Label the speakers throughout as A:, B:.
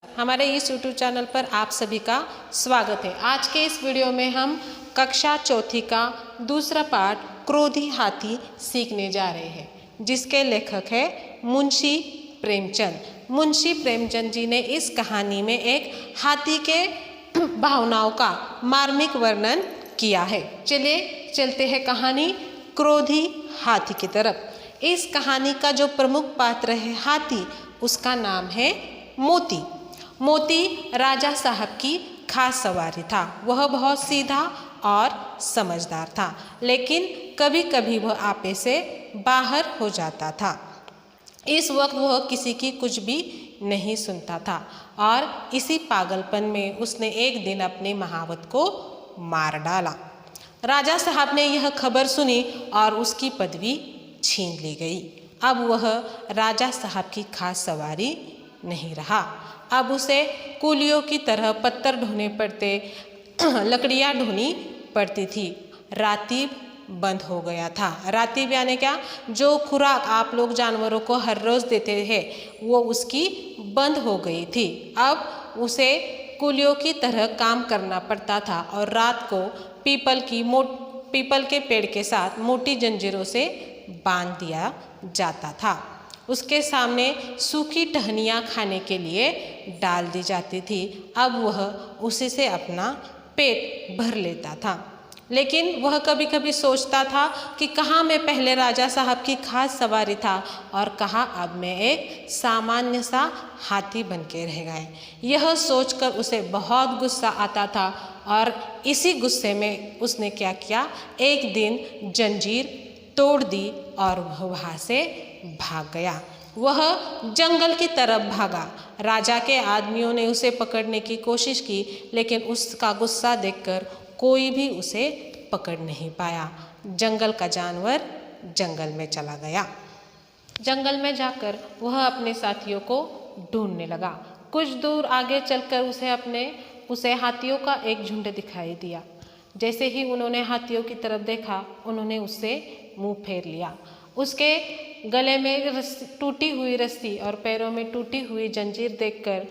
A: हमारे इस YouTube channel पर आप सभी का स्वागत है। आज के इस वीडियो में हम कक्षा चौथी का दूसरा पाठ क्रोधी हाथी सीखने जा रहे हैं, जिसके लेखक है मुंशी प्रेमचंद। मुंशी प्रेमचंद जी ने इस कहानी में एक हाथी के भावनाओं का मार्मिक वर्णन किया है। चलिए चलते हैं कहानी क्रोधी हाथी की तरफ। इस कहानी का जो प्रमुख पात्र है हाथी, उसका नाम है मोती। मोती राजा साहब की खास सवारी था। वह बहुत सीधा और समझदार था, लेकिन कभी कभी वह आपे से बाहर हो जाता था। इस वक्त वह किसी की कुछ भी नहीं सुनता था और इसी पागलपन में उसने एक दिन अपने महावत को मार डाला। राजा साहब ने यह खबर सुनी और उसकी पदवी छीन ली गई। अब वह राजा साहब की खास सवारी नहीं रहा। अब उसे कूलियों की तरह पत्थर ढोने पड़ते, लकड़ियाँ ढोनी पड़ती थी। रातीब बंद हो गया था। रातीब यानी क्या, जो खुराक आप लोग जानवरों को हर रोज़ देते हैं वो उसकी बंद हो गई थी। अब उसे कूलियों की तरह काम करना पड़ता था और रात को पीपल के पेड़ के साथ मोटी जंजीरों से बांध दिया जाता था। उसके सामने सूखी टहनियाँ खाने के लिए डाल दी जाती थी। अब वह उसी से अपना पेट भर लेता था, लेकिन वह कभी कभी सोचता था कि कहाँ मैं पहले राजा साहब की खास सवारी था और कहाँ अब मैं एक सामान्य सा हाथी बन के रह गए। यह सोचकर उसे बहुत गुस्सा आता था और इसी गुस्से में उसने क्या किया, एक दिन जंजीर तोड़ दी और वह वहाँ से भाग गया। वह जंगल की तरफ भागा। राजा के आदमियों ने उसे पकड़ने की कोशिश की, लेकिन उसका गुस्सा देखकर कोई भी उसे पकड़ नहीं पाया। जंगल का जानवर जंगल में चला गया। जंगल में जाकर वह अपने साथियों को ढूंढने लगा। कुछ दूर आगे चलकर उसे हाथियों का एक झुंड दिखाई दिया। जैसे ही उन्होंने हाथियों की तरफ देखा, उन्होंने उससे मुंह फेर लिया। उसके गले में टूटी हुई रस्सी और पैरों में टूटी हुई जंजीर देखकर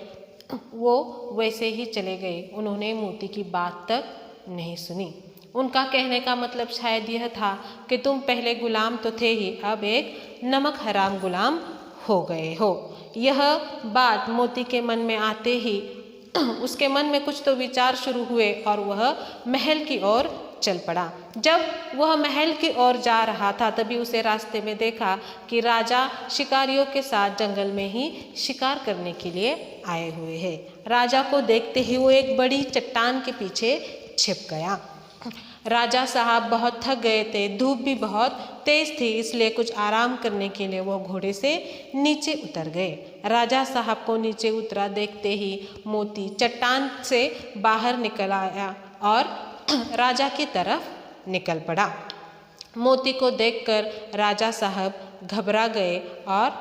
A: वो वैसे ही चले गए। उन्होंने मोती की बात तक नहीं सुनी। उनका कहने का मतलब शायद यह था कि तुम पहले गुलाम तो थे ही, अब एक नमक हराम गुलाम हो गए हो। यह बात मोती के मन में आते ही उसके मन में कुछ तो विचार शुरू हुए और वह महल की ओर चल पड़ा। जब वह महल की ओर जा रहा था, तभी उसे रास्ते में देखा कि राजा शिकारियों के साथ जंगल में ही शिकार करने के लिए आए हुए हैं। राजा को देखते ही वो एक बड़ी चट्टान के पीछे छिप गया। राजा साहब बहुत थक गए थे, धूप भी बहुत तेज थी, इसलिए कुछ आराम करने के लिए वो घोड़े से नीचे उतर गए। राजा साहब को नीचे उतरा देखते ही मोती चट्टान से बाहर निकल आया और राजा की तरफ निकल पड़ा। मोती को देखकर राजा साहब घबरा गए और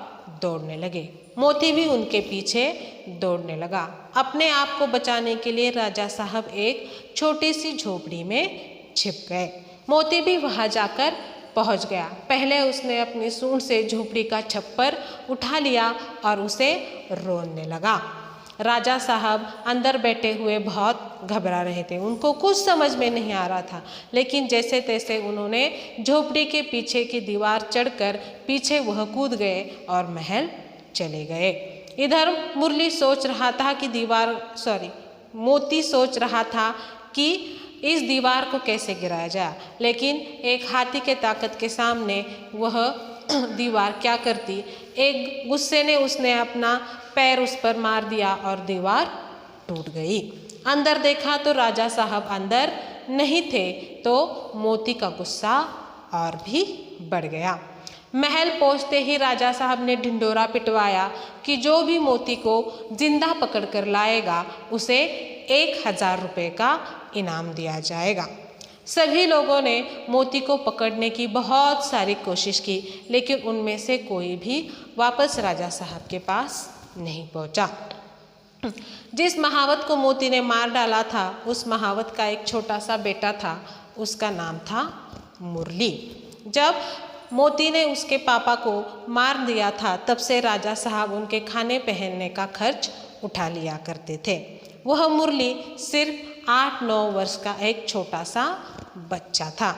A: दौड़ने लगे। मोती भी उनके पीछे दौड़ने लगा। अपने आप को बचाने के लिए राजा साहब एक छोटी सी झोपड़ी में छिप गए। मोती भी वहां जाकर पहुंच गया। पहले उसने अपनी सूंड से झोपड़ी का छप्पर उठा लिया और उसे रोने लगा। राजा साहब अंदर बैठे हुए बहुत घबरा रहे थे। उनको कुछ समझ में नहीं आ रहा था, लेकिन जैसे तैसे उन्होंने झोपड़ी के पीछे की दीवार चढ़कर पीछे वह कूद गए और महल चले गए। इधर मोती सोच रहा था कि इस दीवार को कैसे गिराया जाए, लेकिन एक हाथी के ताकत के सामने वह दीवार क्या करती। एक गुस्से ने उसने अपना पैर उस पर मार दिया और दीवार टूट गई। अंदर देखा तो राजा साहब अंदर नहीं थे, तो मोती का गुस्सा और भी बढ़ गया। महल पहुंचते ही राजा साहब ने ढिंढोरा पिटवाया कि जो भी मोती को जिंदा पकड़कर लाएगा उसे 1000 रुपये का इनाम दिया जाएगा। सभी लोगों ने मोती को पकड़ने की बहुत सारी कोशिश की, लेकिन उनमें से कोई भी वापस राजा साहब के पास नहीं पहुंचा। जिस महावत को मोती ने मार डाला था, उस महावत का एक छोटा सा बेटा था। उसका नाम था मुरली। जब मोती ने उसके पापा को मार दिया था, तब से राजा साहब उनके खाने पहनने का खर्च उठा लिया करते थे। वह मुरली सिर्फ 8-9 वर्ष का एक छोटा सा बच्चा था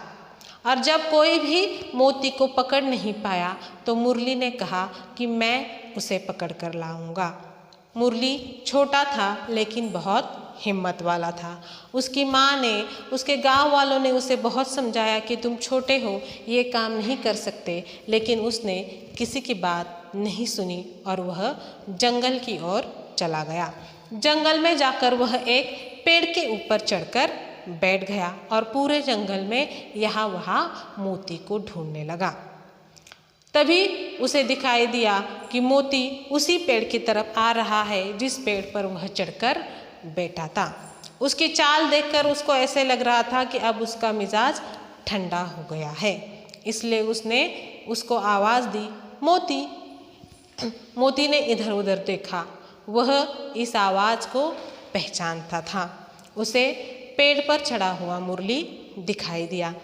A: और जब कोई भी मोती को पकड़ नहीं पाया तो मुरली ने कहा कि मैं उसे पकड़ कर लाऊंगा। मुरली छोटा था लेकिन बहुत हिम्मत वाला था। उसकी माँ ने, उसके गांव वालों ने उसे बहुत समझाया कि तुम छोटे हो, ये काम नहीं कर सकते, लेकिन उसने किसी की बात नहीं सुनी और वह जंगल की ओर चला गया। जंगल में जाकर वह एक पेड़ के ऊपर चढ़कर बैठ गया और पूरे जंगल में यहाँ वहाँ मोती को ढूंढने लगा। तभी उसे दिखाई दिया कि मोती उसी पेड़ की तरफ आ रहा है जिस पेड़ पर वह चढ़कर बैठा था। उसकी चाल देखकर उसको ऐसे लग रहा था कि अब उसका मिजाज ठंडा हो गया है, इसलिए उसने उसको आवाज़ दी, मोती। मोती ने इधर उधर देखा, वह इस आवाज़ को पहचानता था। उसे पेड़ पर चढ़ा हुआ मुरली दिखाई दिया।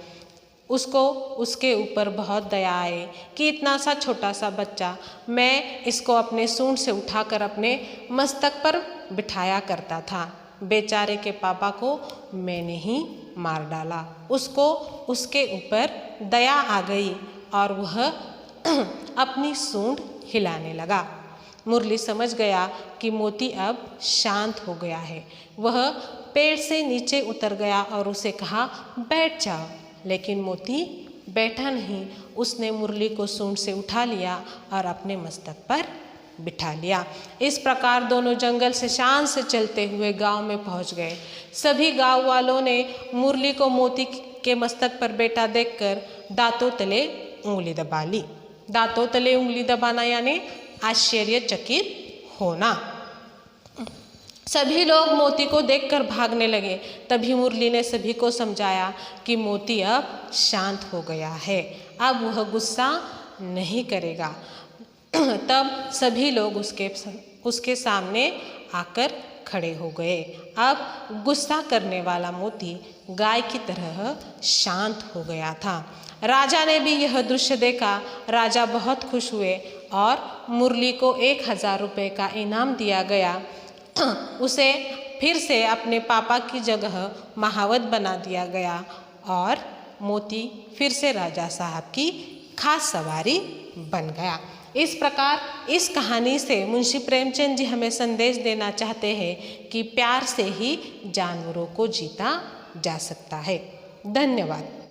A: उसको उसके ऊपर बहुत दया आई कि इतना सा छोटा सा बच्चा, मैं इसको अपने सूंड से उठाकर अपने मस्तक पर बिठाया करता था। बेचारे के पापा को मैंने ही मार डाला। उसको उसके ऊपर दया आ गई और वह अपनी सूंड हिलाने लगा। मुरली समझ गया कि मोती अब शांत हो गया है। वह पेड़ से नीचे उतर गया और उसे कहा, बैठ जाओ। लेकिन मोती बैठा नहीं। उसने मुरली को सूंड से उठा लिया और अपने मस्तक पर बिठा लिया। इस प्रकार दोनों जंगल से शान से चलते हुए गांव में पहुंच गए। सभी गांव वालों ने मुरली को मोती के मस्तक पर बैठा देखकर दांतों तले उंगली दबा ली। दांतों तले उंगली दबाना यानी आश्चर्यचकित होना। सभी लोग मोती को देखकर भागने लगे। तभी मुरली ने सभी को समझाया कि मोती अब शांत हो गया है, अब वह गुस्सा नहीं करेगा। तब सभी लोग उसके सामने आकर खड़े हो गए। अब गुस्सा करने वाला मोती गाय की तरह शांत हो गया था। राजा ने भी यह दृश्य देखा। राजा बहुत खुश हुए और मुरली को 1000 रुपये का इनाम दिया गया। उसे फिर से अपने पापा की जगह महावत बना दिया गया और मोती फिर से राजा साहब की खास सवारी बन गया। इस प्रकार इस कहानी से मुंशी प्रेमचंद जी हमें संदेश देना चाहते हैं कि प्यार से ही जानवरों को जीता जा सकता है। धन्यवाद।